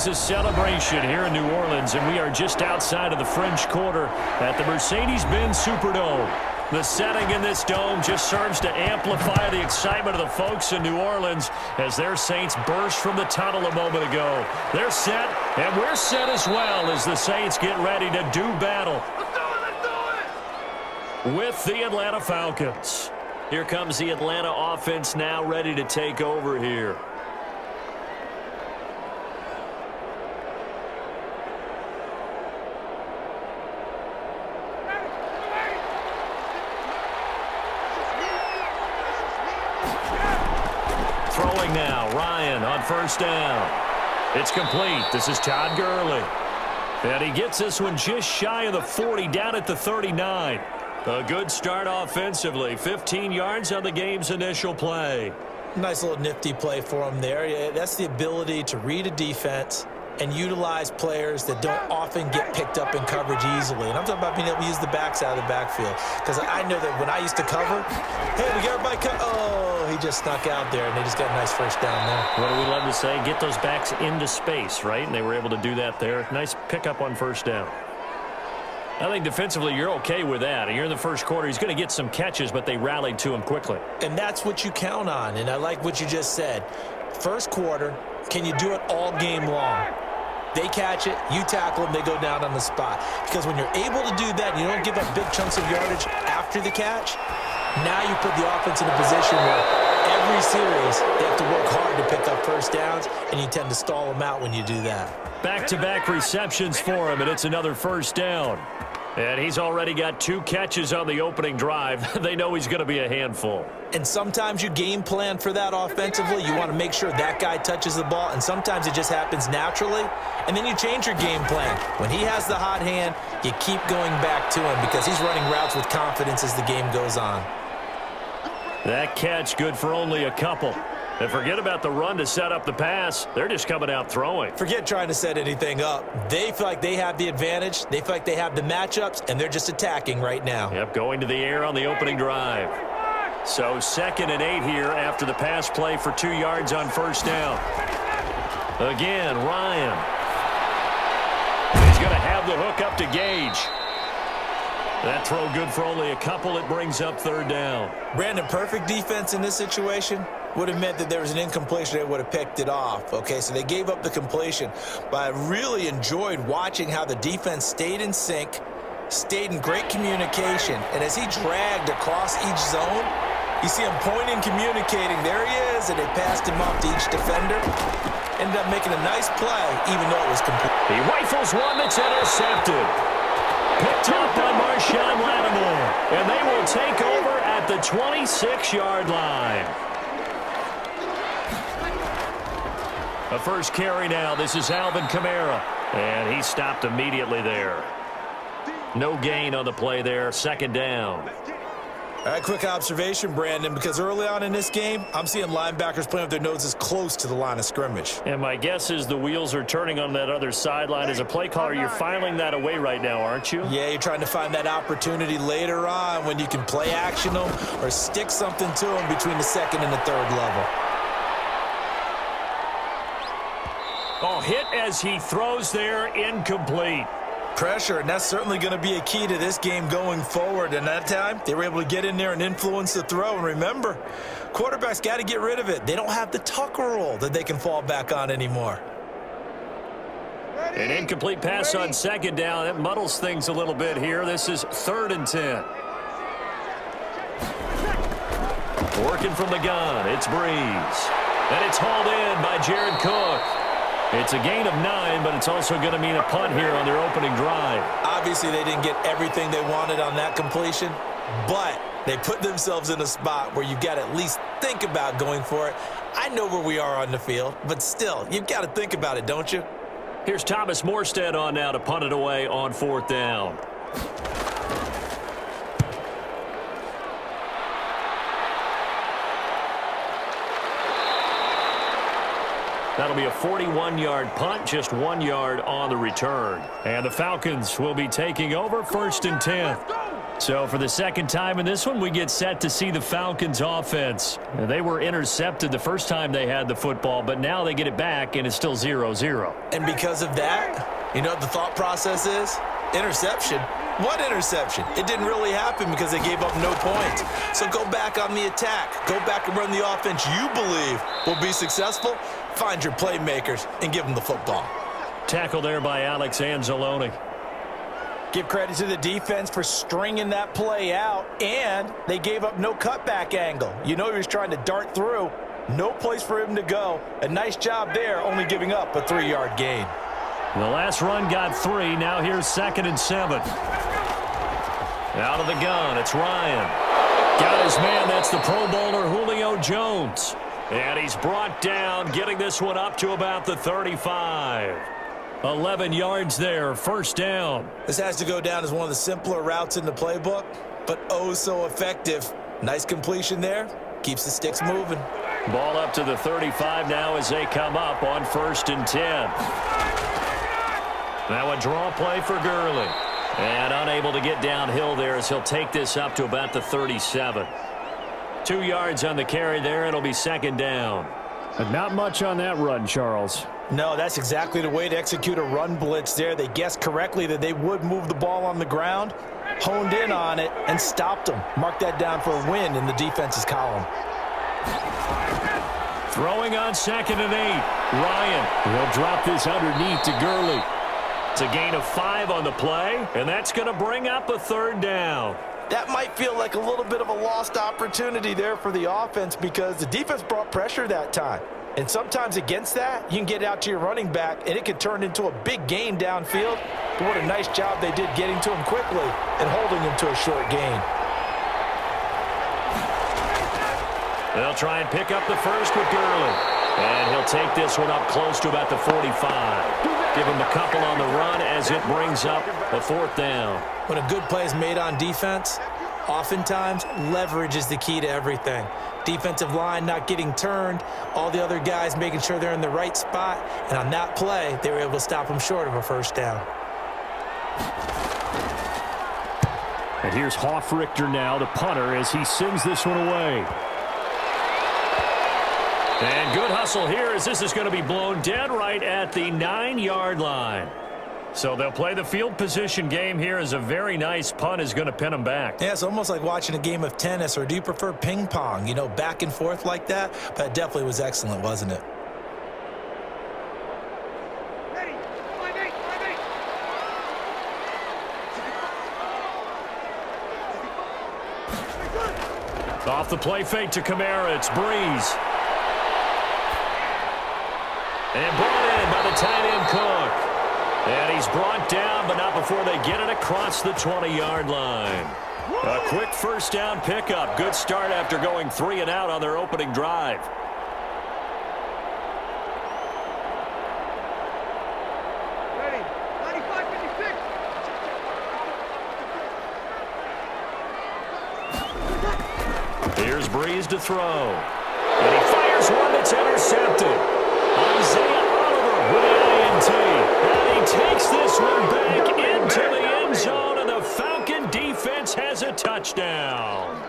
is a celebration here in New Orleans, and we are just outside of the French Quarter at the Mercedes-Benz Superdome. The setting in this dome just serves to amplify the excitement of the folks in New Orleans as their Saints burst from the tunnel a moment ago. They're set, and we're set as well as the Saints get ready to do battle with the Atlanta Falcons. Here comes the Atlanta offense now ready to take over here. Throwing now, Ryan on first down. It's complete. This is Todd Gurley. And he gets this one just shy of the 40, down at the 39. A good start offensively. 15 yards on the game's initial play. Nice little nifty play for him there. That's the ability to read a defense and utilize players that don't often get picked up in coverage easily. And I'm talking about being able to use the backs out of the backfield. Because I know that when I used to cover, hey, we got everybody oh, he just snuck out there, and they just got a nice first down there. What do we love to say? Get those backs into space, right? And they were able to do that there. Nice pickup on first down. I think defensively you're okay with that. You're in the first quarter. He's going to get some catches, but they rallied to him quickly. And that's what you count on, and I like what you just said. First quarter, can you do it all game long? They catch it, you tackle them, they go down on the spot. Because when you're able to do that, you don't give up big chunks of yardage after the catch, now you put the offense in a position where every series they have to work hard to pick up first downs, and you tend to stall them out when you do that. Back-to-back receptions for him, and it's another first down. And he's already got 2 catches on the opening drive. They know he's going to be a handful. And sometimes you game plan for that offensively. You want to make sure that guy touches the ball, and sometimes it just happens naturally. And then you change your game plan. When he has the hot hand, you keep going back to him because he's running routes with confidence as the game goes on. That catch good for only a couple. And forget about the run to set up the pass. They're just coming out throwing. Forget trying to set anything up. They feel like they have the advantage. They feel like they have the matchups, and they're just attacking right now. Yep, going to the air on the opening drive. So 2nd and 8 here after the pass play for 2 yards on first down. Again, Ryan. He's going to have the hook up to Gage. That throw good for only a couple. It brings up 3rd down. Brandon, perfect defense in this situation would have meant that there was an incompletion. They would have picked it off. Okay, so they gave up the completion. But I really enjoyed watching how the defense stayed in sync, stayed in great communication. And as he dragged across each zone, you see him pointing, communicating. There he is, and they passed him off to each defender. Ended up making a nice play, even though it was complete. He rifles one that's intercepted. Picked up by Marshawn Lattimore. And they will take over at the 26-yard line. A first carry now. This is Alvin Kamara. And he stopped immediately there. No gain on the play there. 2nd down. All right, quick observation, Brandon, because early on in this game, I'm seeing linebackers playing with their noses close to the line of scrimmage. And my guess is the wheels are turning on that other sideline. As a play caller, you're filing that away right now, aren't you? Yeah, you're trying to find that opportunity later on when you can play action them or stick something to them between the 2nd and the 3rd level. Oh, hit as he throws there, incomplete. Pressure, and that's certainly going to be a key to this game going forward. And that time, they were able to get in there and influence the throw. And remember, quarterbacks got to get rid of it. They don't have the Tucker rule that they can fall back on anymore. An incomplete pass on 2nd down. That muddles things a little bit here. This is 3rd and 10. Working from the gun, it's Breeze. And it's hauled in by Jared Cook. It's a gain of 9, but it's also going to mean a punt here on their opening drive. Obviously, they didn't get everything they wanted on that completion, but they put themselves in a spot where you've got to at least think about going for it. I know where we are on the field, but still, you've got to think about it, don't you? Here's Thomas Morstead on now to punt it away on 4th down. That'll be a 41-yard punt, just 1 yard on the return. And the Falcons will be taking over 1st and 10. So for the second time in this one, we get set to see the Falcons offense. They were intercepted the first time they had the football, but now they get it back, and it's still 0-0. And because of that, you know what the thought process is? Interception. What interception? It didn't really happen because they gave up no points. So go back on the attack. Go back and run the offense you believe will be successful. Find your playmakers and give them the football. Tackle there by Alex Anzalone. Give credit to the defense for stringing that play out, and they gave up no cutback angle. You know he was trying to dart through. No place for him to go. A nice job there, only giving up a 3-yard gain. The last run got 3. Now here's 2nd and 7. Out of the gun, it's Ryan. Got his man, that's the Pro Bowler Julio Jones. And he's brought down, getting this one up to about the 35. 11 yards there, first down. This has to go down as one of the simpler routes in the playbook, but oh so effective. Nice completion there. Keeps the sticks moving. Ball up to the 35 now as they come up on 1st and 10. Now a draw play for Gurley. And unable to get downhill there as he'll take this up to about the 37. 2 yards on the carry there. It'll be 2nd down. But not much on that run, Charles. No, that's exactly the way to execute a run blitz there. They guessed correctly that they would move the ball on the ground, honed in on it, and stopped them. Mark that down for a win in the defense's column. Throwing on 2nd and 8. Ryan. He'll drop this underneath to Gurley. It's a gain of 5 on the play, and that's going to bring up a 3rd down. That might feel like a little bit of a lost opportunity there for the offense because the defense brought pressure that time. And sometimes against that, you can get out to your running back, and it could turn into a big gain downfield. But what a nice job they did getting to him quickly and holding him to a short gain. They'll try and pick up the first with Gurley. And he'll take this one up close to about the 45. Give him a couple on the run as it brings up a 4th down. When a good play is made on defense, oftentimes leverage is the key to everything. Defensive line not getting turned, all the other guys making sure they're in the right spot, and on that play, they were able to stop them short of a 1st down. And here's Hoffrichter now, the punter, as he sends this one away. And good hustle here as this is going to be blown dead right at the 9-yard line. So they'll play the field position game here as a very nice punt is going to pin them back. Yeah, it's almost like watching a game of tennis, or do you prefer ping pong? You know, back and forth like that? But it definitely was excellent, wasn't it? Off the play fake to Kamara, it's Breeze. And brought in by the tight end Cook. And he's brought down, but not before they get it across the 20-yard line. A quick 1st down pickup. Good start after going 3 and out on their opening drive. Ready. 95-56. Here's Breeze to throw. And he fires one that's intercepted. Isaiah Oliver with the INT. And he takes this one back into the end zone, and the Falcon defense has a touchdown.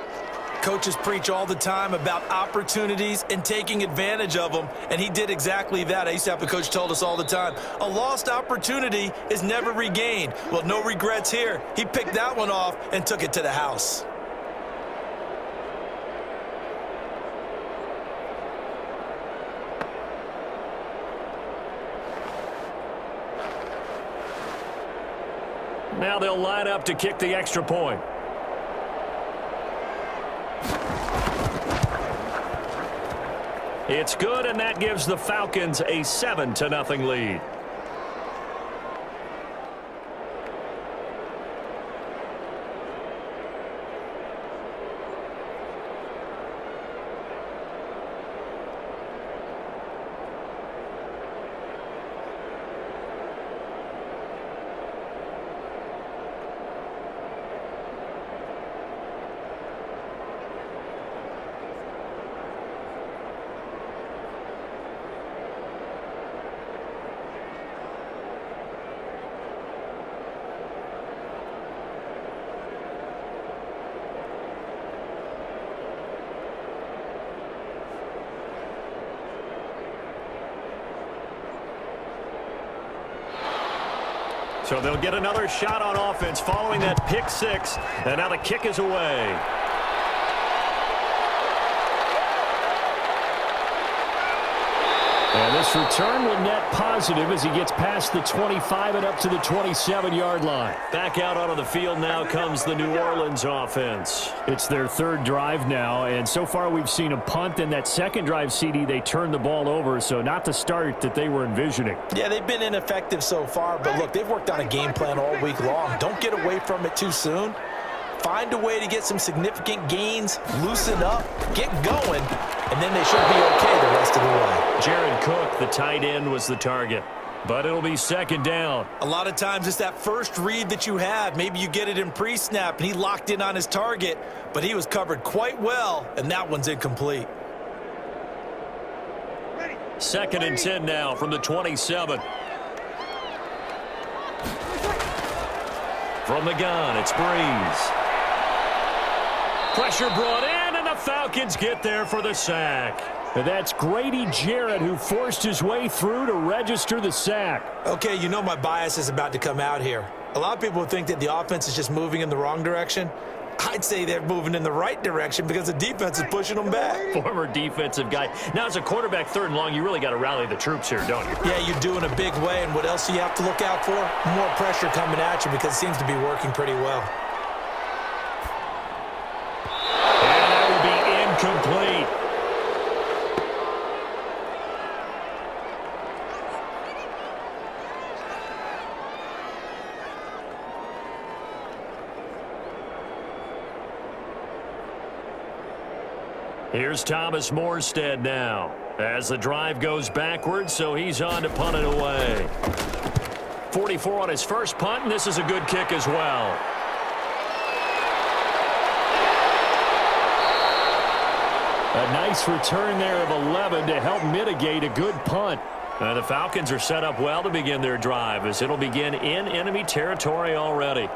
Coaches preach all the time about opportunities and taking advantage of them, and he did exactly that. I used to have a coach told us all the time, a lost opportunity is never regained. Well, no regrets here. He picked that one off and took it to the house. Now they'll line up to kick the extra point. It's good, and that gives the Falcons a 7-0 lead. So they'll get another shot on offense following that pick six. And now the kick is away. And this return will net positive as he gets past the 25 and up to the 27-yard line. Back out onto the field now comes the New Orleans offense. It's their third drive now, and so far we've seen a punt. In that second drive, CD, they turned the ball over, so not the start that they were envisioning. Yeah, they've been ineffective so far, but look, they've worked on a game plan all week long. Don't get away from it too soon. Find a way to get some significant gains, loosen up, get going, and then they should be okay the rest of the way. Jared Cook, the tight end, was the target. But it'll be second down. A lot of times it's that first read that you have. Maybe you get it in pre-snap, and he locked in on his target, but he was covered quite well, and that one's incomplete. Second and 10 now from the 27. From the gun, it's Breeze. Pressure brought in, and the Falcons get there for the sack. And that's Grady Jarrett who forced his way through to register the sack. Okay, you know my bias is about to come out here. A lot of people think that the offense is just moving in the wrong direction. I'd say they're moving in the right direction because the defense is pushing them back. Former defensive guy. Now, as a quarterback, third and long, you really got to rally the troops here, don't you? Yeah, you're doing a big way, and what else do you have to look out for? More pressure coming at you because it seems to be working pretty well. And that will be incomplete. Here's Thomas Morstead now as the drive goes backwards, so he's on to punt it away. 44 on his first punt, and this is a good kick as well. A nice return there of 11 to help mitigate a good punt. The Falcons are set up well to begin their drive as it'll begin in enemy territory already.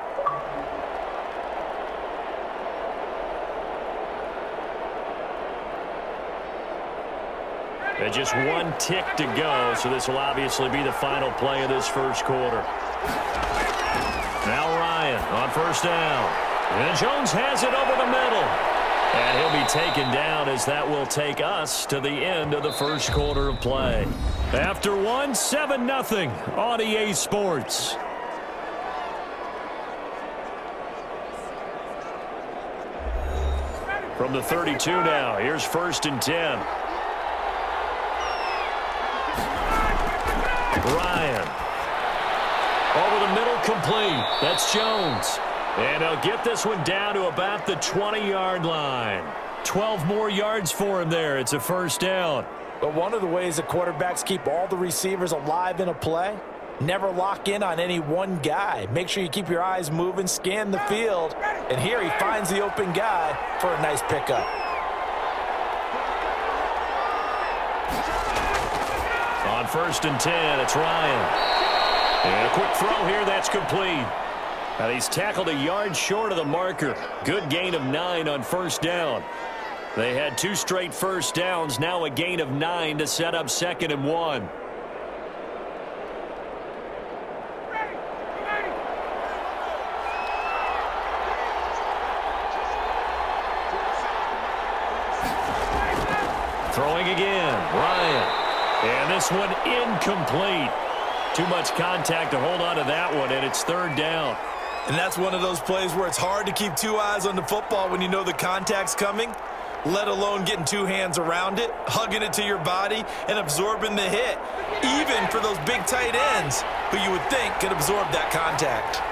And just one tick to go, so this will obviously be the final play of this first quarter. Now Ryan on first down. And Jones has it over the middle. And he'll be taken down as that will take us to the end of the first quarter of play. After one, 7-0 on EA Sports. From the 32 now, here's first and 10. Ryan. Over the middle, complete. That's Jones. And he'll get this one down to about the 20-yard line. 12 more yards for him there. It's a first down. But one of the ways that quarterbacks keep all the receivers alive in a play, never lock in on any one guy. Make sure you keep your eyes moving, scan the field. And here he finds the open guy for a nice pickup. On first and 10, it's Ryan. And a quick throw here, that's complete. Now he's tackled a yard short of the marker. Good gain of 9 on first down. They had 2 straight first downs, now a gain of 9 to set up second and 1. Throwing again, Ryan. And this one incomplete. Too much contact to hold on to that one, and it's third down. And that's one of those plays where it's hard to keep 2 eyes on the football when you know the contact's coming, let alone getting 2 hands around it, hugging it to your body, and absorbing the hit, even for those big tight ends who you would think could absorb that contact.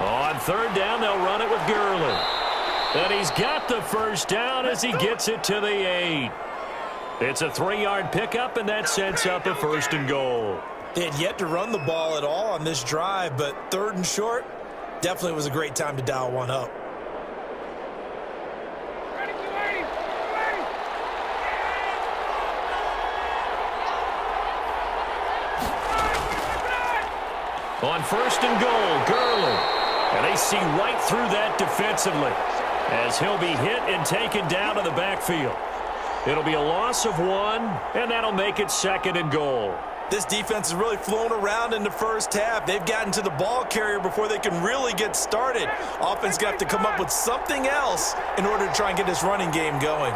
On third down, they'll run it with Gurley. And he's got the first down as he gets it to the 8. It's a 3-yard pickup, and that sets up a first and goal. They had yet to run the ball at all on this drive, but third and short definitely was a great time to dial one up. On first and goal, Gurley. And they see right through that defensively as he'll be hit and taken down to the backfield. It'll be a loss of 1, and that'll make it second and goal. This defense has really flown around in the first half. They've gotten to the ball carrier before they can really get started. Offense got to come up with something else in order to try and get this running game going.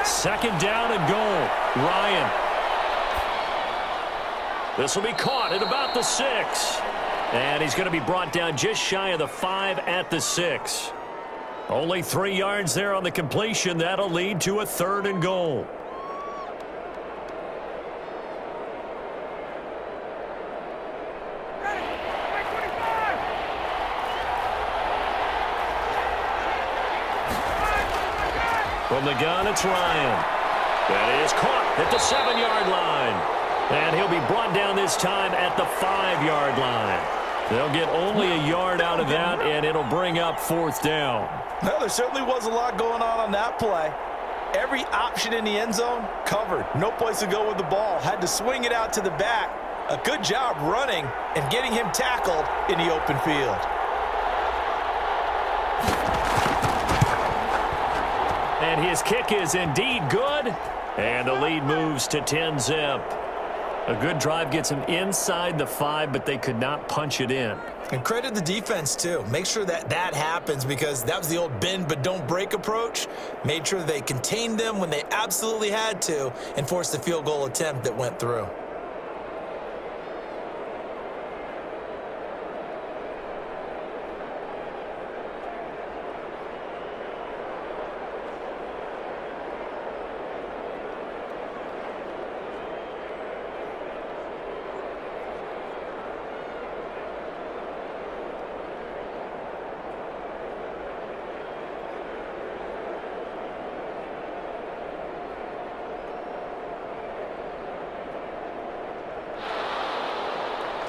Second down and goal. Ryan. This will be caught at about the 6. And he's going to be brought down just shy of the 5 at the 6. Only 3 yards there on the completion. That'll lead to a 3rd and goal. From the gun, it's Ryan. That is caught at the 7-yard line. And he'll be brought down this time at the 5-yard line. They'll get only a yard out of that, and it'll bring up 4th down. Well, there certainly was a lot going on that play. Every option in the end zone covered. No place to go with the ball. Had to swing it out to the back. A good job running and getting him tackled in the open field. And his kick is indeed good. And the lead moves to 10-zip. A good drive gets him inside the 5, but they could not punch it in. And credit the defense, too. Make sure that happens because that was the old bend but don't break approach. Made sure they contained them when they absolutely had to and forced the field goal attempt that went through.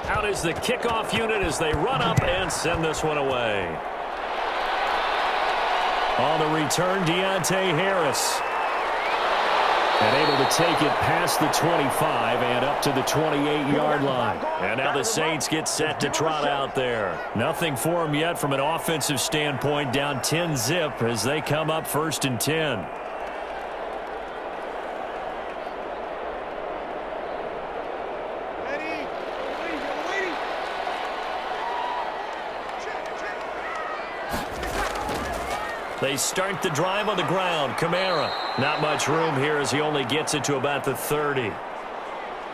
Out is the kickoff unit as they run up and send this one away. On the return, Deontay Harris. And able to take it past the 25 and up to the 28-yard line. And now the Saints get set to trot out there. Nothing for them yet from an offensive standpoint, down 10-zip as they come up 1st and 10. They start the drive on the ground. Kamara. Not much room here as he only gets it to about the 30.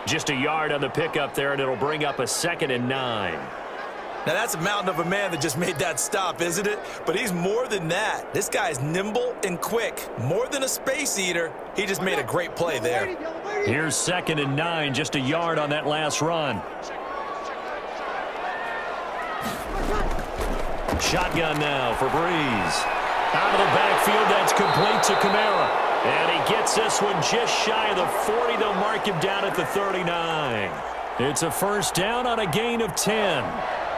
Just a yard on the pickup there, and it'll bring up a 2nd and 9. Now, that's a mountain of a man that just made that stop, isn't it? But he's more than that. This guy's nimble and quick. More than a space eater. He just made a great play there. Here's 2nd and 9, just a yard on that last run. Shotgun now for Breeze. Out of the backfield, that's complete to Kamara. And he gets this one just shy of the 40. They'll mark him down at the 39. It's a 1st down on a gain of 10.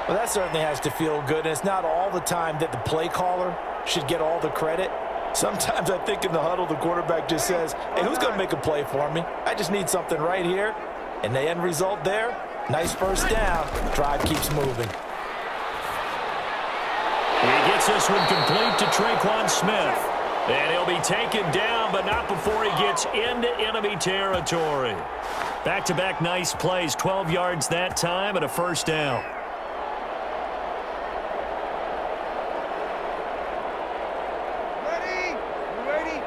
Well, that certainly has to feel good, and it's not all the time that the play caller should get all the credit. Sometimes I think in the huddle, the quarterback just says, hey, who's going to make a play for me? I just need something right here. And the end result there, nice 1st down. Drive keeps moving. He gets this one complete to Traquan Smith. And he'll be taken down, but not before he gets into enemy territory. Back-to-back nice plays, 12 yards that time and a 1st down. Ready?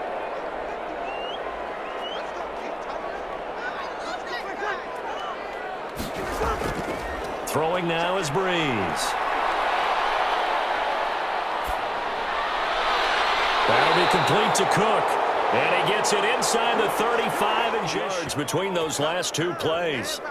Throwing now is Breeze. That'll be complete to Cook. And he gets it inside the 35 and yards between those last 2 plays.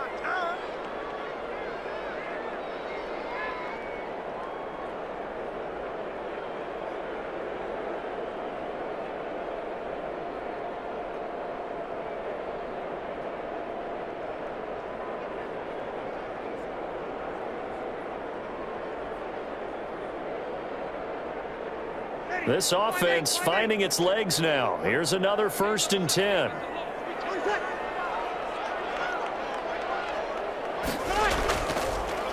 This offense finding its legs now. Here's another 1st and 10.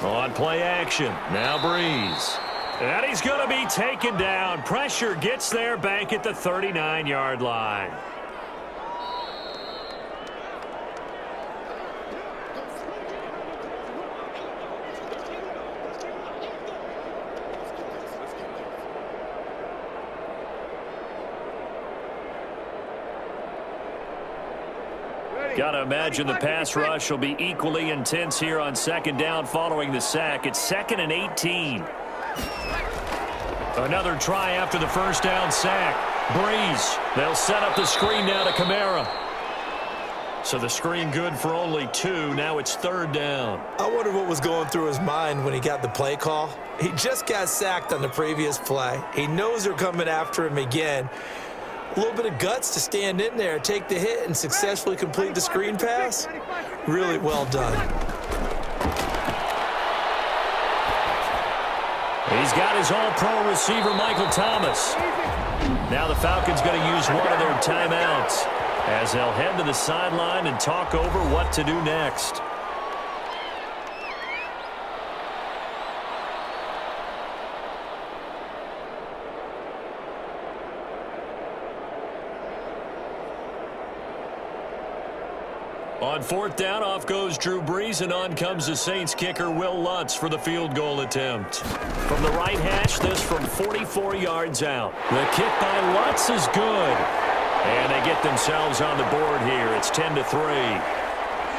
On play action. Now Breeze. And he's going to be taken down. Pressure gets there back at the 39-yard line. Gotta imagine the pass rush will be equally intense here on second down following the sack. It's 2nd and 18. Another try after the first down sack. Breeze. They'll set up the screen now to Kamara. So the screen good for only 2. Now it's 3rd down. I wonder what was going through his mind when he got the play call. He just got sacked on the previous play. He knows they're coming after him again. A little bit of guts to stand in there, take the hit, and successfully complete the screen pass. Really well done. He's got his all-pro receiver, Michael Thomas. Now the Falcons going to use one of their timeouts as they'll head to the sideline and talk over what to do next. On 4th down, off goes Drew Brees, and on comes the Saints kicker, Will Lutz, for the field goal attempt. From the right hash, this from 44 yards out. The kick by Lutz is good. And they get themselves on the board here. It's 10-3.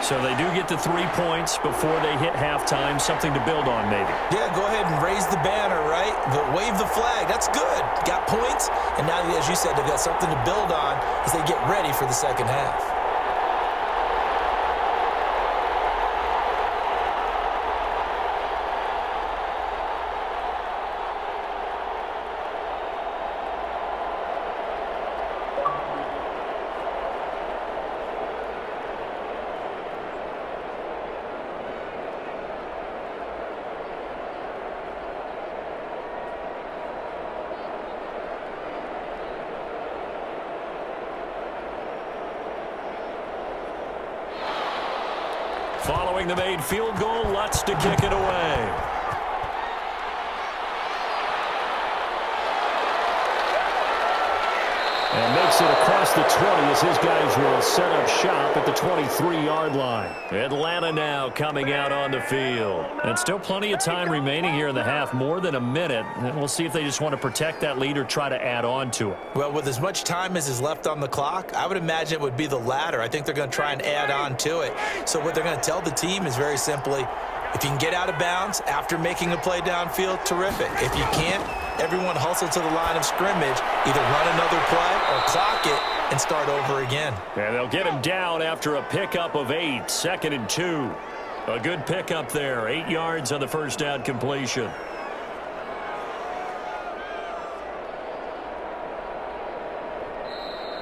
So they do get the 3 points before they hit halftime. Something to build on, maybe. Yeah, go ahead and raise the banner, right? But wave the flag. That's good. Got points. And now, as you said, they've got something to build on as they get ready for the second half. Following the made field goal, Lutz to kick it away. And makes it across the 20 as his guys will set up shop at the 23-yard line. Atlanta now coming out on the field. And still plenty of time remaining here in the half, more than a minute. And we'll see if they just want to protect that lead or try to add on to it. Well, with as much time as is left on the clock, I would imagine it would be the latter. I think they're going to try and add on to it. So what they're going to tell the team is very simply, if you can get out of bounds after making a play downfield, terrific. If you can't, everyone hustle to the line of scrimmage, either run another play or clock it and start over again. And they'll get him down after a pickup of 8, 2nd and 2. A good pickup there, 8 yards on the first down completion.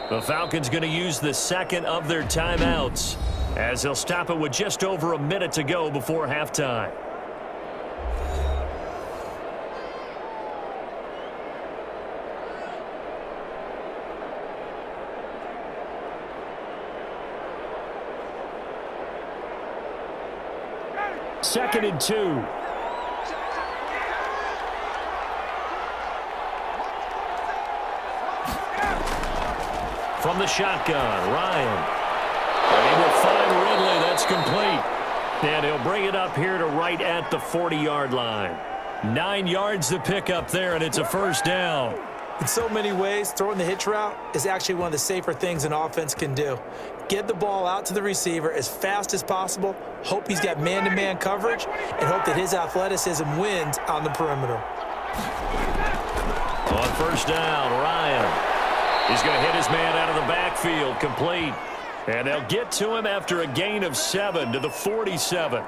The Falcons going to use the second of their timeouts as they'll stop it with just over a minute to go before halftime. Second and 2. From the shotgun, Ryan. And he will find Ridley. That's complete. And he'll bring it up here to right at the 40-yard line. 9 yards to pick up there, and it's a first down. In so many ways, throwing the hitch route is actually one of the safer things an offense can do. Get the ball out to the receiver as fast as possible, hope he's got man-to-man coverage, and hope that his athleticism wins on the perimeter. On first down, Ryan. He's going to hit his man out of the backfield, complete. And they'll get to him after a gain of 7 to the 47.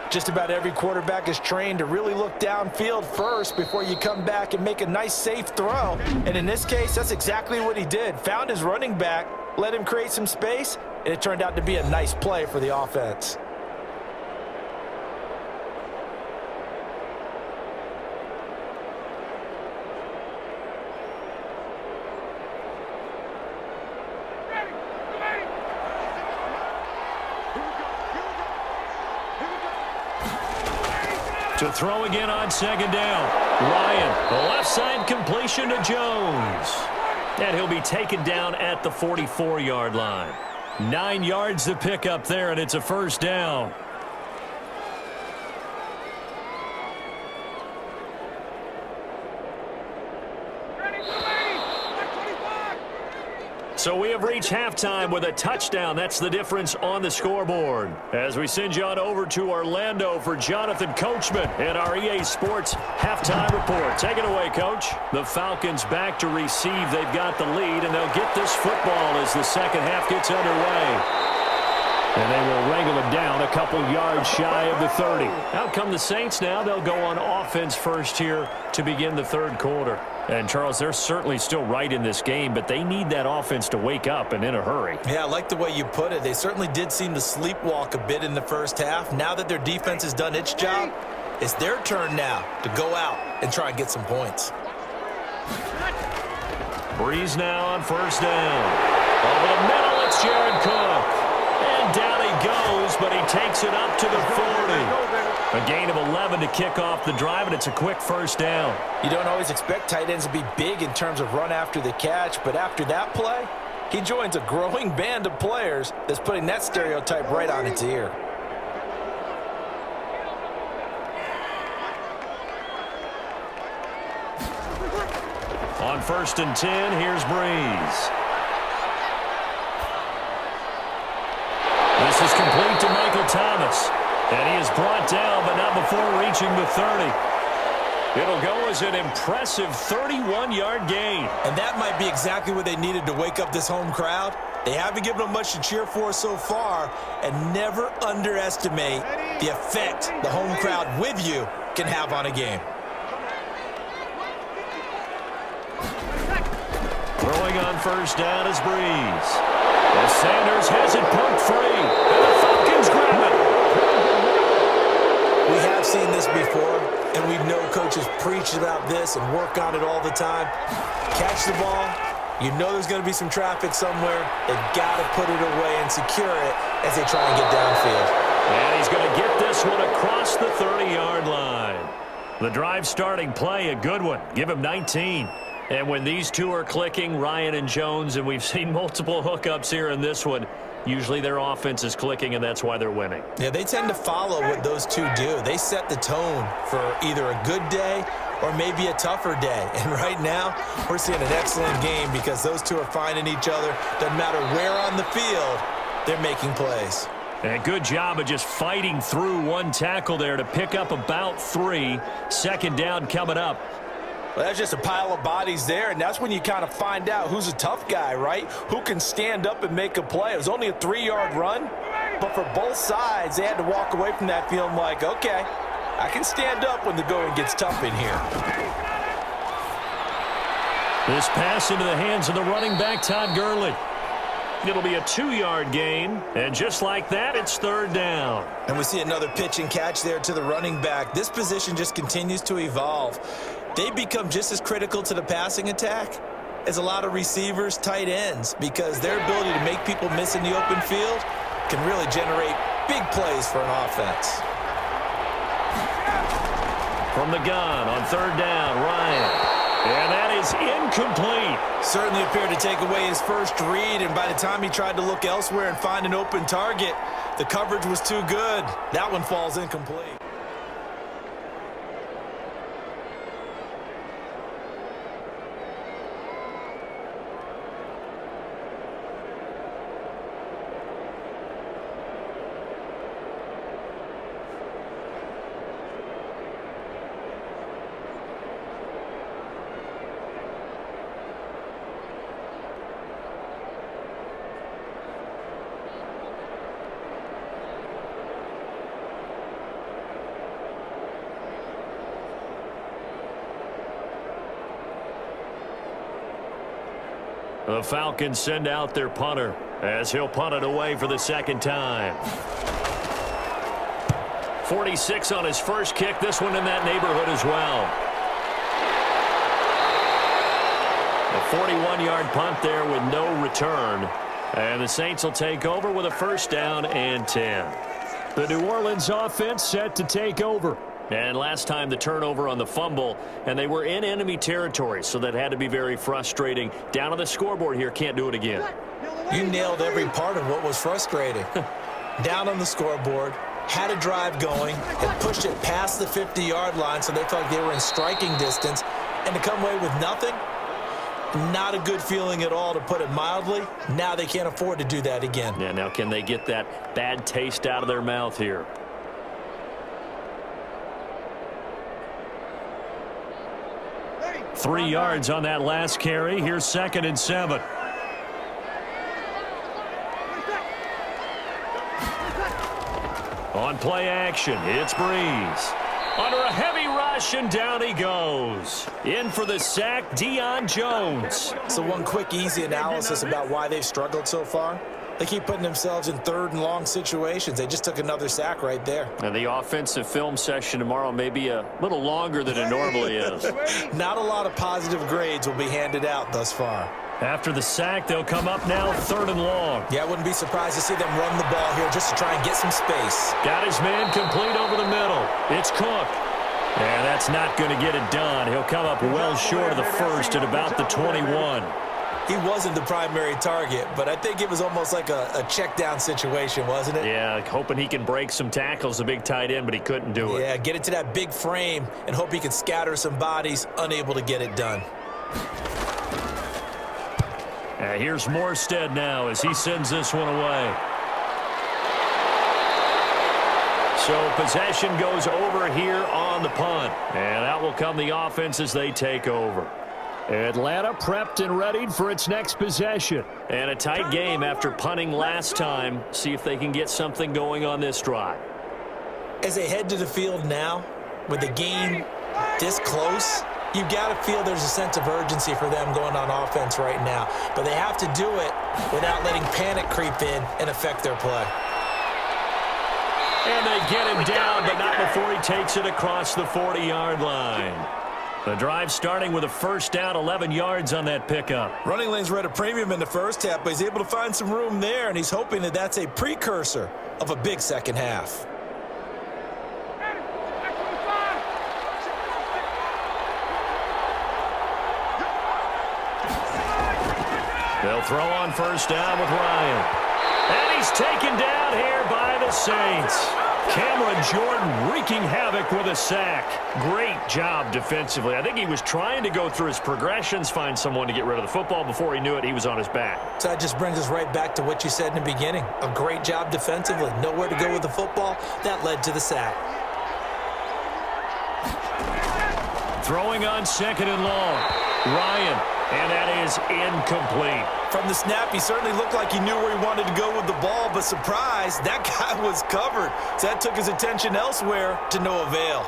Just about every quarterback is trained to really look downfield first before you come back and make a nice, safe throw. And in this case, that's exactly what he did. Found his running back, let him create some space, and it turned out to be a nice play for the offense. To throw again on second down. Ryan, the left side completion to Jones. And he'll be taken down at the 44-yard line. 9 yards to pick up there, and it's a first down. So we have reached halftime with a touchdown. That's the difference on the scoreboard. As we send you on over to Orlando for Jonathan Coachman in our EA Sports halftime report. Take it away, Coach. The Falcons back to receive. They've got the lead, and they'll get this football as the second half gets underway. And they will wrangle it down a couple yards shy of the 30. Out come the Saints now. They'll go on offense first here to begin the third quarter. And, Charles, they're certainly still right in this game, but they need that offense to wake up and in a hurry. Yeah, I like the way you put it. They certainly did seem to sleepwalk a bit in the first half. Now that their defense has done its job, it's their turn now to go out and try and get some points. Breeze now on first down. Over the middle, it's Jared Cook. And down he goes, but he takes it up to the 40. A gain of 11 to kick off the drive, and it's a quick first down. You don't always expect tight ends to be big in terms of run after the catch, but after that play, he joins a growing band of players that's putting that stereotype right on its ear. On 1st and 10, here's Breeze. This is complete to Michael Thomas. And he is brought down, but not before reaching the 30. It'll go as an impressive 31-yard gain. And that might be exactly what they needed to wake up this home crowd. They haven't given them much to cheer for so far, and never underestimate the effect the home crowd with you can have on a game. Throwing on first down is Breeze. As Sanders has it poked free, and the Falcons grab it. We have seen this before, and we know coaches preach about this and work on it all the time. Catch the ball. You know there's going to be some traffic somewhere. They've got to put it away and secure it as they try and get downfield. And he's going to get this one across the 30-yard line. The drive starting play, a good one. Give him 19. And when these two are clicking, Ryan and Jones, and we've seen multiple hookups here in this one, usually their offense is clicking, and that's why they're winning. Yeah, they tend to follow what those two do. They set the tone for either a good day or maybe a tougher day. And right now, we're seeing an excellent game because those two are finding each other. Doesn't matter where on the field, they're making plays. And a good job of just fighting through one tackle there to pick up about 3. Second down coming up. Well, that's just a pile of bodies there, and that's when you kind of find out who's a tough guy, right? Who can stand up and make a play. It was only a 3-yard run, but for both sides, they had to walk away from that feeling like, okay, I can stand up when the going gets tough in here. This pass into the hands of the running back, Todd Gurley. It'll be a 2-yard gain, and just like that, it's third down. And we see another pitch and catch there to the running back. This position just continues to evolve. They become just as critical to the passing attack as a lot of receivers, tight ends, because their ability to make people miss in the open field can really generate big plays for an offense. From the gun on third down, Ryan. And that is incomplete. Certainly appeared to take away his first read, and by the time he tried to look elsewhere and find an open target, the coverage was too good. That one falls incomplete. The Falcons send out their punter as he'll punt it away for the second time. 46 on his first kick. This one in that neighborhood as well. A 41-yard punt there with no return. And the Saints will take over with a first down and 10. The New Orleans offense set to take over. And last time the turnover on the fumble, and they were in enemy territory, so that had to be very frustrating. Down on the scoreboard here, can't do it again. You nailed every part of what was frustrating. Down on the scoreboard, had a drive going, and pushed it past the 50-yard line so they felt like they were in striking distance, and to come away with nothing, Not a good feeling at all, to put it mildly. Now they can't afford to do that again. Yeah, now can they get that bad taste out of their mouth here? Ready. 3 yards on that last carry. Here's 2nd and 7. On play action, it's Breeze. Under a heavy rush, and down he goes. In for the sack, Deion Jones. So one quick, easy analysis about why they've struggled so far. They keep putting themselves in 3rd and long situations. They just took another sack right there. And the offensive film session tomorrow may be a little longer than it normally is. Not a lot of positive grades will be handed out thus far. After the sack, they'll come up now 3rd and long. Yeah, I wouldn't be surprised to see them run the ball here just to try and get some space. Got his man complete over the middle. It's Cook. And that's not going to get it done. He'll come up well short of the first at about the 21. He wasn't the primary target, but I think it was almost like a check down situation, wasn't it? Yeah, hoping he can break some tackles, the big tight end, but he couldn't do it. Yeah, get it to that big frame and hope he can scatter some bodies, unable to get it done. Here's Morstead now as he sends this one away. So possession goes over here on the punt. And out will come the offense as they take over. Atlanta prepped and readied for its next possession. And a tight game after punting last time. See if they can get something going on this drive. As they head to the field now, with the game this close, you've got to feel there's a sense of urgency for them going on offense right now. But they have to do it without letting panic creep in and affect their play. And they get him down, but not before he takes it across the 40-yard line. The drive starting with a first down, 11 yards on that pickup. Running lanes were at a premium in the first half, but he's able to find some room there, and he's hoping that that's a precursor of a big second half. They'll throw on first down with Ryan. And he's taken down here by the Saints. Cameron Jordan wreaking havoc with a sack. Great job defensively. I think he was trying to go through his progressions, find someone to get rid of the football. Before he knew it, he was on his back. So that just brings us right back to what you said in the beginning. A great job defensively. Nowhere to go with the football. That led to the sack. Throwing on 2nd and long. Ryan. And that is incomplete. From the snap, he certainly looked like he knew where he wanted to go with the ball, but surprise, that guy was covered. So that took his attention elsewhere to no avail.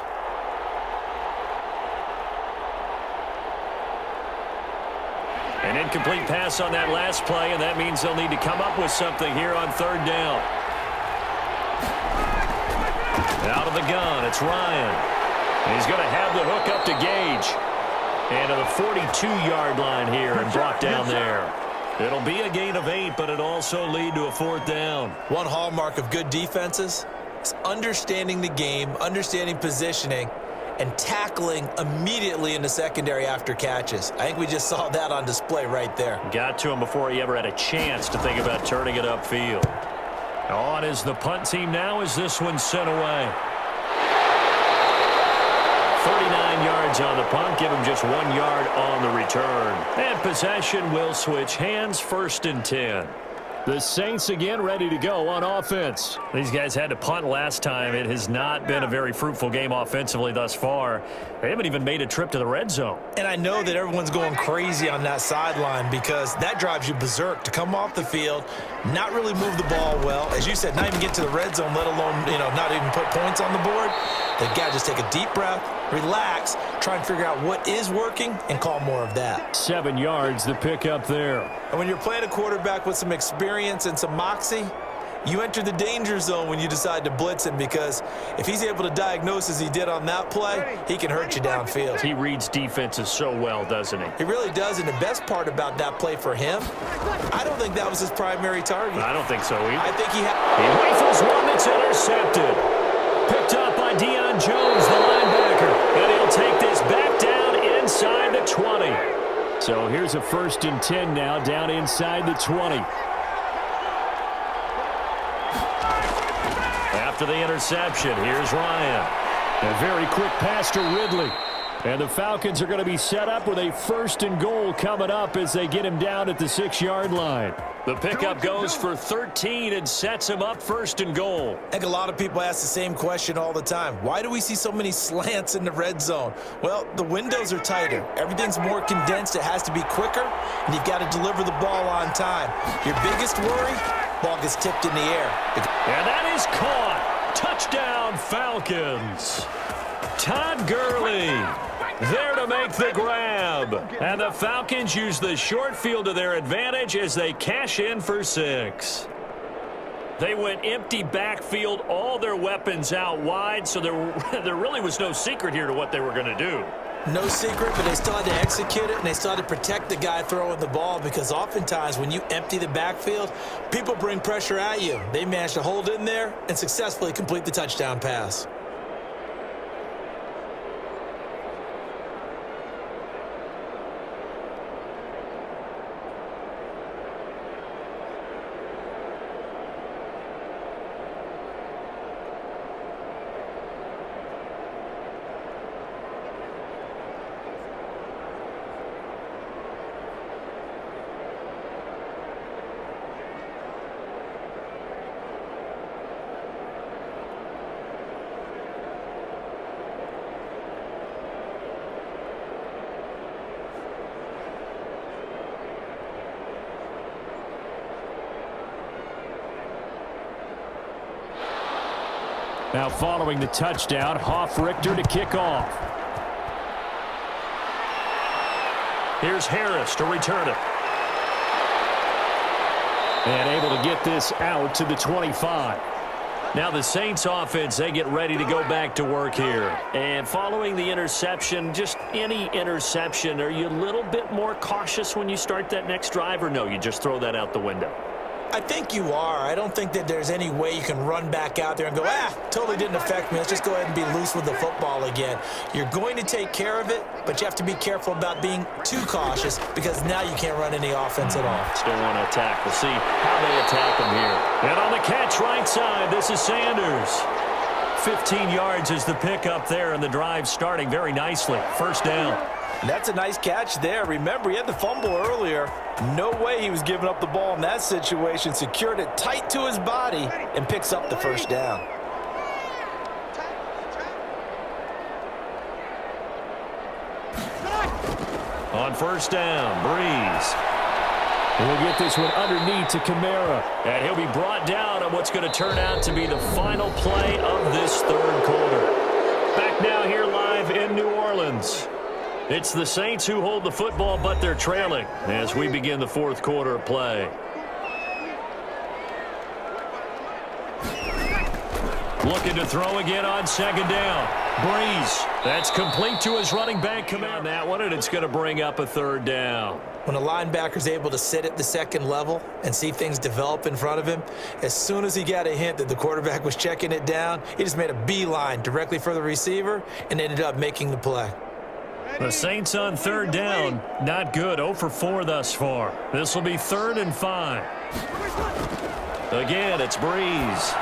An incomplete pass on that last play, and that means they'll need to come up with something here on 3rd down. Out of the gun, it's Ryan. And he's going to have the hook up to Gage. And to the 42-yard line here and brought down there. It'll be a gain of 8, but it'll also lead to a 4th down. One hallmark of good defenses is understanding the game, understanding positioning, and tackling immediately in the secondary after catches. I think we just saw that on display right there. Got to him before he ever had a chance to think about turning it upfield. On is the punt team now as this one's sent away. 39 yards on the punt, give him just 1 yard on the return. And possession will switch hands, 1st and 10. The Saints again ready to go on offense. These guys had to punt last time. It has not been a very fruitful game offensively thus far. They haven't even made a trip to the red zone. And I know that everyone's going crazy on that sideline because that drives you berserk to come off the field, not really move the ball well. As you said, not even get to the red zone, let alone, not even put points on the board. They've got to just take a deep breath, relax, try and figure out what is working, and call more of that. 7 yards, the pickup there. And when you're playing a quarterback with some experience and some moxie, you enter the danger zone when you decide to blitz him because if he's able to diagnose as he did on that play, he can hurt you downfield. He reads defenses so well, doesn't he? He really does, and the best part about that play for him, I don't think that was his primary target. I don't think so either. I think he He rifles one that's intercepted. Picked up by Deion Jones, the linebacker. And he'll take this back down inside the 20. So here's a 1st and 10 now, down inside the 20. After the interception, here's Ryan. A very quick pass to Ridley. And the Falcons are going to be set up with a 1st and goal coming up as they get him down at the 6-yard line. The pickup goes for 13 and sets him up 1st and goal. I think a lot of people ask the same question all the time. Why do we see so many slants in the red zone? Well, the windows are tighter. Everything's more condensed. It has to be quicker, and you've got to deliver the ball on time. Your biggest worry, ball gets tipped in the air. And that is caught. Touchdown, Falcons. Todd Gurley there to make the grab. And the Falcons use the short field to their advantage as they cash in for 6. They went empty backfield, all their weapons out wide, so there really was no secret here to what they were going to do. No secret, but they still had to execute it, and they still had to protect the guy throwing the ball, because oftentimes when you empty the backfield, people bring pressure at you. They managed to hold in there and successfully complete the touchdown pass. Now following the touchdown, Richter to kick off. Here's Harris to return it. And able to get this out to the 25. Now the Saints offense, they get ready to go back to work here. And following the interception, just any interception, are you a little bit more cautious when you start that next drive, or no, you just throw that out the window? I think you are. I don't think that there's any way you can run back out there and go, totally didn't affect me. Let's just go ahead and be loose with the football again. You're going to take care of it, but you have to be careful about being too cautious, because now you can't run any offense at all. Still want to attack. We'll see how they attack them here. And on the catch right side, this is Sanders. 15 yards is the pickup there, and the drive starting very nicely. 1st down. That's a nice catch there. Remember, he had the fumble earlier. No way he was giving up the ball in that situation. Secured it tight to his body and picks up the 1st down. On 1st down, Breeze. We'll get this one underneath to Kamara. And he'll be brought down on what's going to turn out to be the final play of this 3rd quarter. Back now here live in New Orleans. It's the Saints who hold the football, but they're trailing as we begin the 4th quarter of play. Looking to throw again on 2nd down. Breeze. That's complete to his running back. On that one, and it's going to bring up a 3rd down. When a linebacker's able to sit at the 2nd level and see things develop in front of him, as soon as he got a hint that the quarterback was checking it down, he just made a beeline directly for the receiver and ended up making the play. The Saints on 3rd down, not good. 0 for 4 thus far. This will be 3rd and 5. Again, it's Breeze.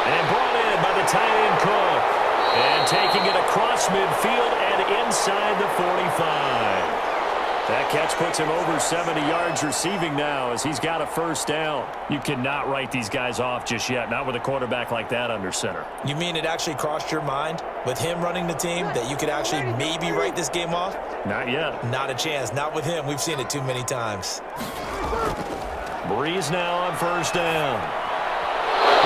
And brought in by the tight end Cook. And taking it across midfield and inside the 45. That catch puts him over 70 yards receiving now as he's got a 1st down. You cannot write these guys off just yet, not with a quarterback like that under center. You mean it actually crossed your mind with him running the team that you could actually maybe write this game off? Not yet. Not a chance. Not with him. We've seen it too many times. Breeze now on 1st down.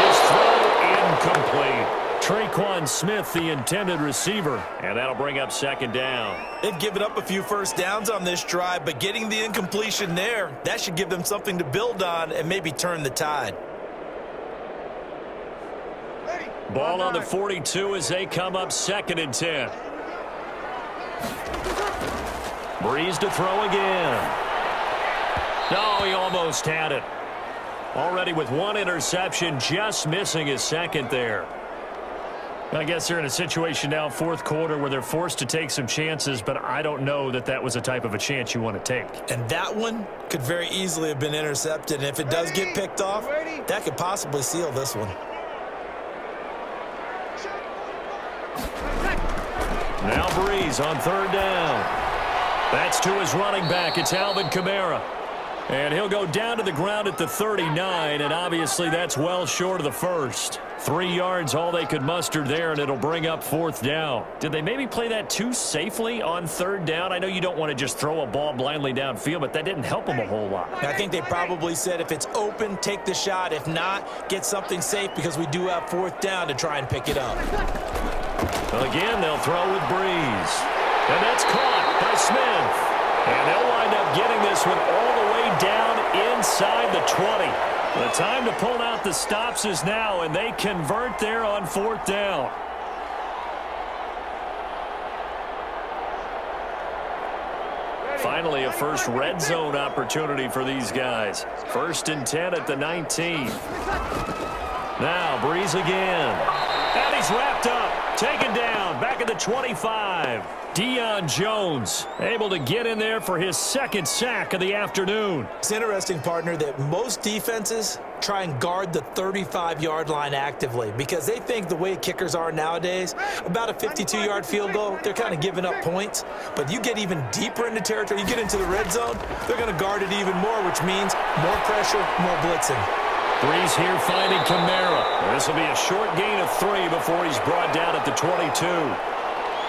His throw incomplete. Traquan Smith, the intended receiver, and that'll bring up 2nd down. They've given up a few 1st downs on this drive, but getting the incompletion there, that should give them something to build on and maybe turn the tide. Ball on the 42 as they come up 2nd and 10. Breeze to throw again. No, he almost had it. Already with 1 interception, just missing his 2nd there. I guess they're in a situation now, 4th quarter, where they're forced to take some chances, but I don't know that that was a type of a chance you want to take. And that one could very easily have been intercepted, and if it does get picked off, that could possibly seal this one. Now Breeze on third down. That's to his running back. It's Alvin Kamara. And he'll go down to the ground at the 39, and obviously that's well short of the first. 3 yards, all they could muster there, and it'll bring up fourth down. Did they maybe play that too safely on third down? I know you don't want to just throw a ball blindly downfield, but that didn't help them a whole lot. I think they probably said if it's open, take the shot. If not, get something safe because we do have fourth down to try and pick it up. Well, again, they'll throw with Breeze. And that's caught by Smith. And they'll wind up getting this one all the way down inside the 20. The time to pull out the stops is now, and they convert there on fourth down. Finally, a first red zone opportunity for these guys. 1st and 10 at the 19. Now, Breeze again. And he's wrapped up, taken down, back at the 25. Deion Jones able to get in there for his 2nd sack of the afternoon. It's interesting, partner, that most defenses try and guard the 35-yard line actively because they think the way kickers are nowadays, about a 52-yard field goal, they're kind of giving up points. But you get even deeper into territory, you get into the red zone, they're going to guard it even more, which means more pressure, more blitzing. Breeze here finding Kamara. This will be a short gain of 3 before he's brought down at the 22.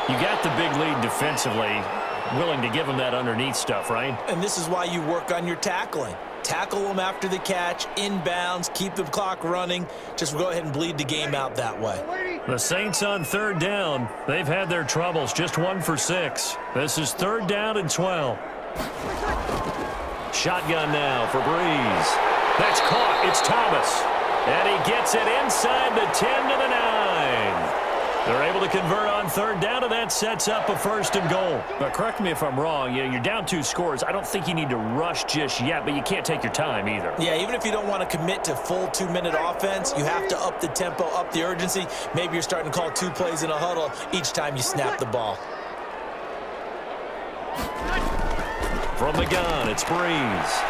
You got the big lead defensively, willing to give him that underneath stuff, right? And this is why you work on your tackling. Tackle them after the catch, inbounds, keep the clock running. Just go ahead and bleed the game out that way. The Saints on third down. They've had their troubles, just 1 for 6. This is 3rd down and 12. Shotgun now for Breeze. That's caught. It's Thomas. And he gets it inside the 10 to the 9. They're able to convert on third down, and that sets up a 1st and goal. But correct me if I'm wrong. You're down 2 scores. I don't think you need to rush just yet, but you can't take your time either. Yeah, even if you don't want to commit to full 2-minute offense, you have to up the tempo, up the urgency. Maybe you're starting to call 2 plays in a huddle each time you snap the ball. From the gun, it's Breeze.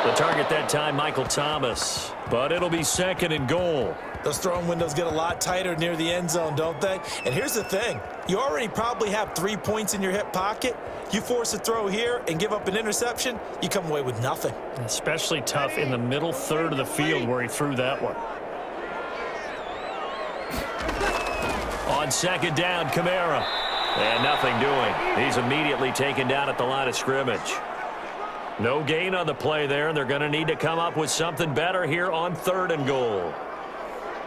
The target that time, Michael Thomas. But it'll be 2nd and goal. Those throwing windows get a lot tighter near the end zone, don't they? And here's the thing. You already probably have 3 points in your hip pocket. You force a throw here and give up an interception, you come away with nothing. Especially tough in the middle third of the field where he threw that one. On 2nd down, Kamara. And nothing doing. He's immediately taken down at the line of scrimmage. No gain on the play there, and they're going to need to come up with something better here on 3rd and goal.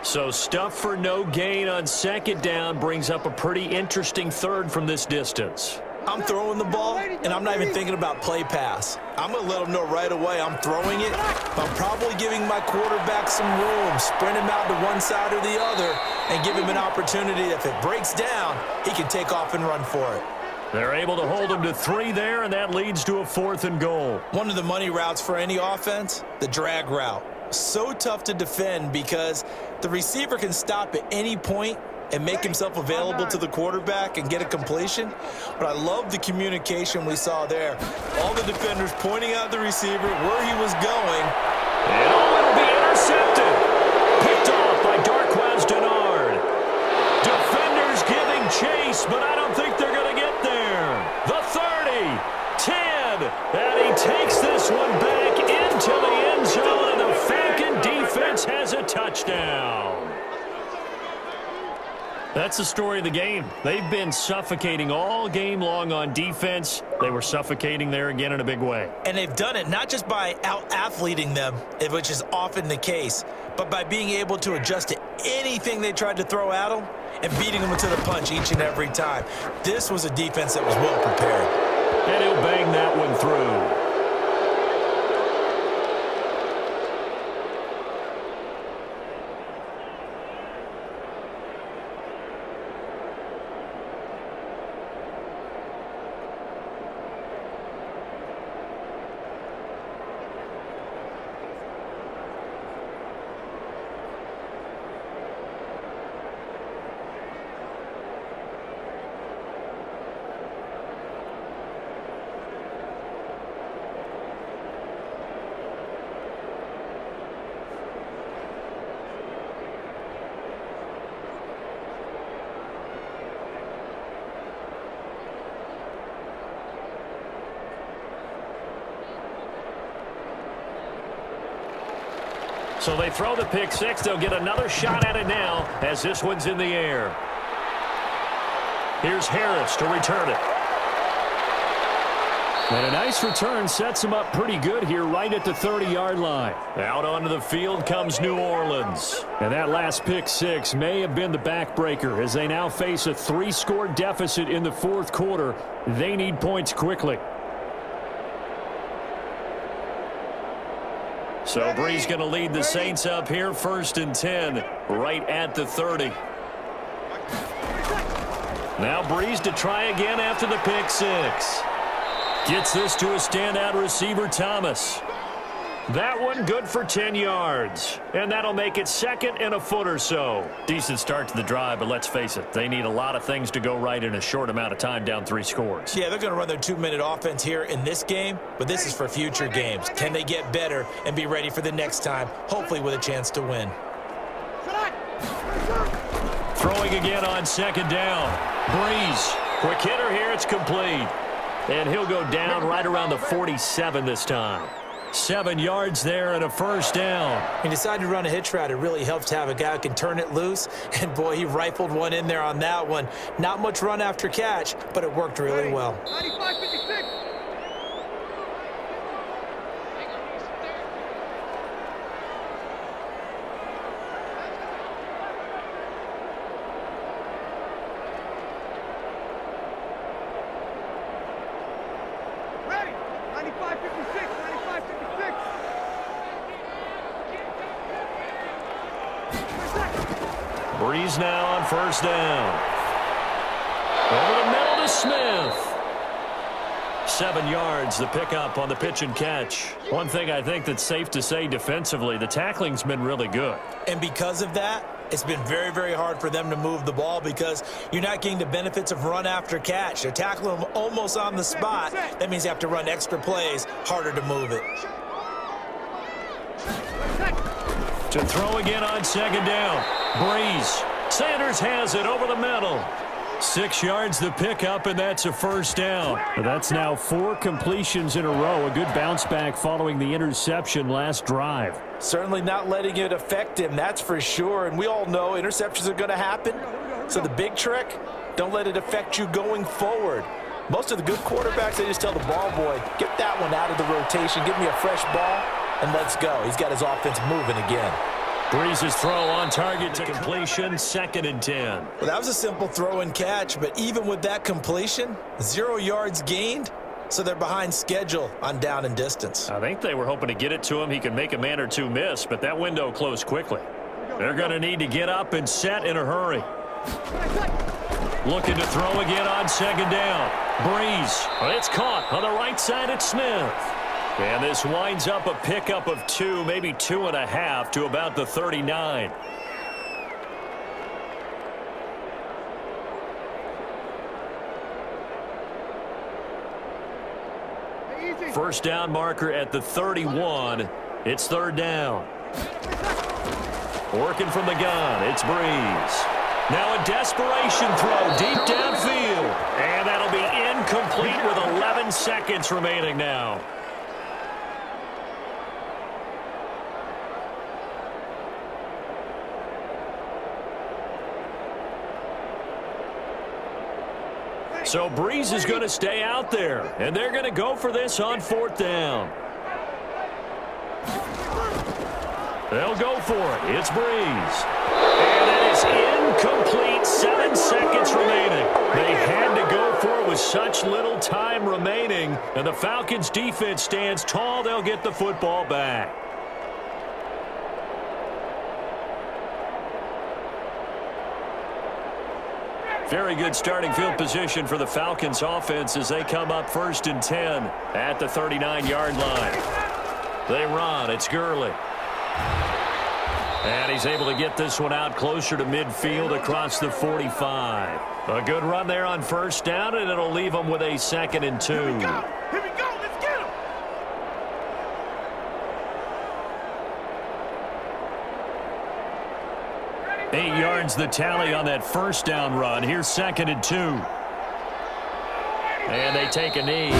So stuff for no gain on 2nd down brings up a pretty interesting 3rd from this distance. I'm throwing the ball, and I'm not even thinking about play pass. I'm going to let them know right away I'm throwing it. I'm probably giving my quarterback some room, sprint him out to one side or the other, and give him an opportunity. If it breaks down, he can take off and run for it. They're able to hold him to 3 there, and that leads to a 4th and goal. One of the money routes for any offense, the drag route. So tough to defend because the receiver can stop at any point and make himself available to the quarterback and get a completion. But I love the communication we saw there. All the defenders pointing out the receiver where he was going. And it'll be intercepted. Picked off by Darquez Denard. Defenders giving chase, but I don't think they're going to get there. The 30, 10, and he takes this one back into the end zone, and the Falcon defense has a touchdown. That's the story of the game. They've been suffocating all game long on defense. They were suffocating there again in a big way. And they've done it not just by out-athleting them, which is often the case, but by being able to adjust to anything they tried to throw at them and beating them to the punch each and every time. This was a defense that was well prepared. And he'll bang that one through. So they throw the pick six. They'll get another shot at it now as this one's in the air. Here's Harris to return it. And a nice return sets him up pretty good here right at the 30-yard line. Out onto the field comes New Orleans. And that last pick six may have been the backbreaker as they now face a 3-score deficit in the fourth quarter. They need points quickly. So Brees going to lead the Saints up here, 1st and 10, right at the 30. Now Brees to try again after the pick six. Gets this to a standout receiver, Thomas. That one good for 10 yards. And that'll make it 2nd and a foot or so. Decent start to the drive, but let's face it, they need a lot of things to go right in a short amount of time down 3 scores. Yeah, they're going to run their 2-minute offense here in this game, but this is for future games. Can they get better and be ready for the next time, hopefully with a chance to win? Throwing again on 2nd down. Brees, quick hitter here, it's complete. And he'll go down right around the 47 this time. 7 yards there and a 1st down. He decided to run a hitch route. It really helps to have a guy who can turn it loose. And, boy, he rifled one in there on that one. Not much run after catch, but it worked really well. 95-56. Ready. 95-56. 95-56. Brees now on 1st down. Over the middle to Smith. 7 yards, the pickup on the pitch and catch. One thing I think that's safe to say defensively, the tackling's been really good. And because of that, it's been very, very hard for them to move the ball because you're not getting the benefits of run after catch. They're tackling them almost on the spot. That means you have to run extra plays, harder to move it. To throw again on 2nd down. Brees. Sanders has it over the middle. 6 yards the pickup, and that's a 1st down. That's now 4 completions in a row. A good bounce back following the interception last drive. Certainly not letting it affect him, that's for sure. And we all know interceptions are going to happen. So the big trick, don't let it affect you going forward. Most of the good quarterbacks, they just tell the ball boy, get that one out of the rotation, give me a fresh ball, and let's go. He's got his offense moving again. Brees' throw on target to completion, 2nd and 10. Well, that was a simple throw and catch, but even with that completion, 0 yards gained, so they're behind schedule on down and distance. I think they were hoping to get it to him. He could make a man or two miss, but that window closed quickly. They're going to need to get up and set in a hurry. Looking to throw again on 2nd down. Brees. It's caught on the right side at Smith. And this winds up a pickup of 2, maybe 2.5 to about the 39. First down marker at the 31. It's 3rd down. Working from the gun, it's Brees. Now a desperation throw deep downfield. And that'll be incomplete with 11 seconds remaining now. So Brees is going to stay out there, and they're going to go for this on 4th down. They'll go for it. It's Brees. And it is incomplete. 7 seconds remaining. They had to go for it with such little time remaining, and the Falcons defense stands tall. They'll get the football back. Very good starting field position for the Falcons offense as they come up 1st and 10 at the 39-yard line. They run. It's Gurley. And he's able to get this one out closer to midfield across the 45. A good run there on 1st down, and it'll leave them with a 2nd and 2. Here we go. Let's get him. 8 yards the tally on that 1st down run. Here's 2nd and 2. And they take a knee.